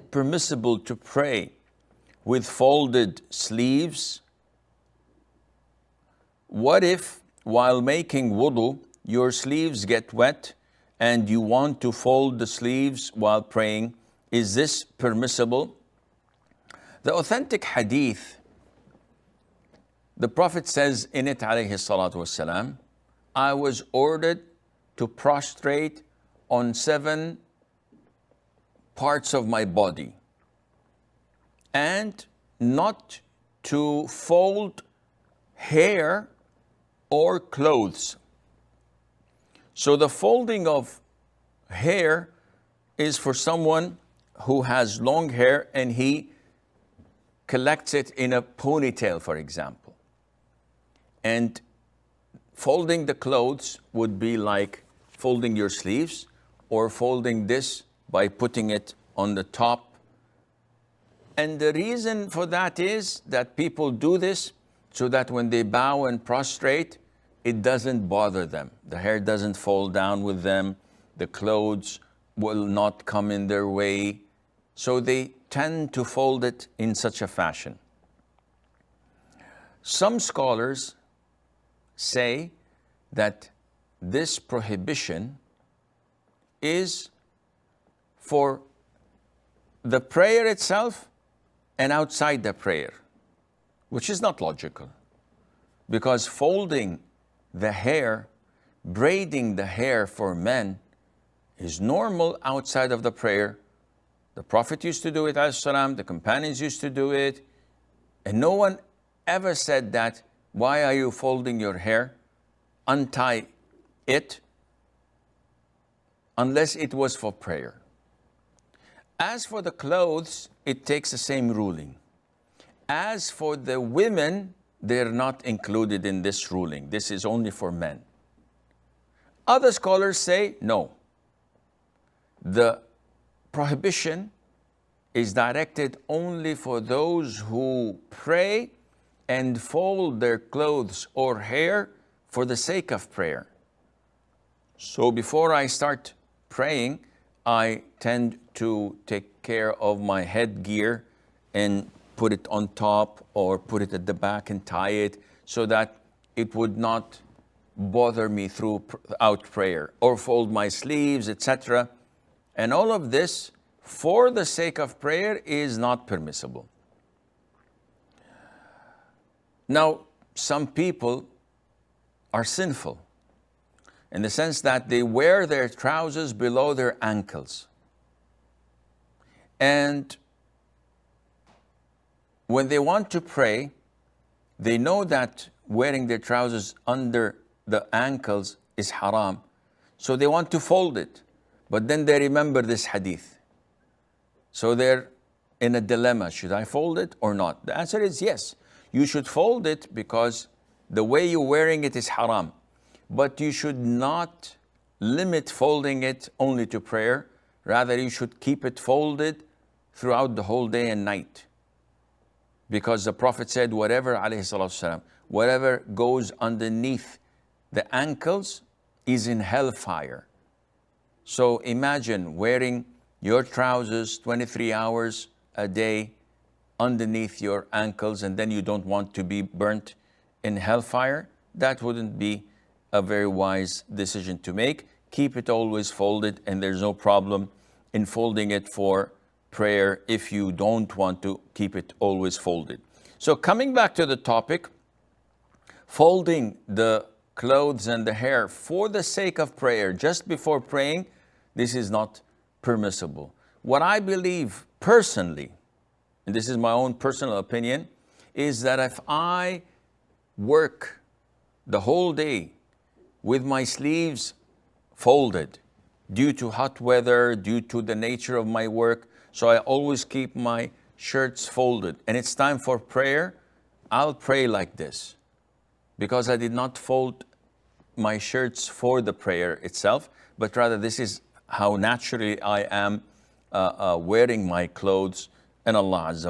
it permissible to pray with folded sleeves? What if while making wudu, your sleeves get wet and you want to fold the sleeves while praying? Is this permissible? The authentic hadith, the Prophet says in it, alayhi salatu wasalam, I was ordered to prostrate on 7 parts of my body and not to fold hair or clothes. So the folding of hair is for someone who has long hair and he collects it in a ponytail, for example. And folding the clothes would be like folding your sleeves or folding this by putting it on the top. And the reason for that is that people do this so that when they bow and prostrate, it doesn't bother them. The hair doesn't fall down with them. The clothes will not come in their way. So they tend to fold it in such a fashion. Some scholars say that this prohibition is for the prayer itself and outside the prayer, which is not logical, because folding the hair, braiding the hair for men is normal outside of the prayer. The Prophet used to do it, alayhi salam, the companions used to do it, and no one ever said that, why are you folding your hair? Untie it, unless it was for prayer. As for the clothes, it takes the same ruling. As for the women, they're not included in this ruling. This is only for men. Other scholars say, no. The prohibition is directed only for those who pray and fold their clothes or hair for the sake of prayer. So before I start praying, I tend to take care of my headgear and put it on top or put it at the back and tie it so that it would not bother me throughout prayer, or fold my sleeves, etc. And all of this for the sake of prayer is not permissible. Now, some people are sinful in the sense that they wear their trousers below their ankles. And when they want to pray, they know that wearing their trousers under the ankles is haram. So they want to fold it. But then they remember this hadith. So they're in a dilemma. Should I fold it or not? The answer is yes. You should fold it because the way you're wearing it is haram. But you should not limit folding it only to prayer. Rather, you should keep it folded throughout the whole day and night. Because the Prophet said, whatever, alayhi salatu wasalam, whatever goes underneath the ankles is in hellfire. So imagine wearing your trousers 23 hours a day underneath your ankles and then you don't want to be burnt in hellfire. That wouldn't be a very wise decision to make. Keep it always folded, and there's no problem in folding it for prayer if you don't want to keep it always folded. So coming back to the topic, folding the clothes and the hair for the sake of prayer just before praying, this is not permissible. What I believe personally, and this is my own personal opinion, is that if I work the whole day with my sleeves folded due to hot weather, due to the nature of my work, so I always keep my shirts folded, and it's time for prayer, I'll pray like this because I did not fold my shirts for the prayer itself, but rather this is how naturally I am wearing my clothes, and Allah Azza wa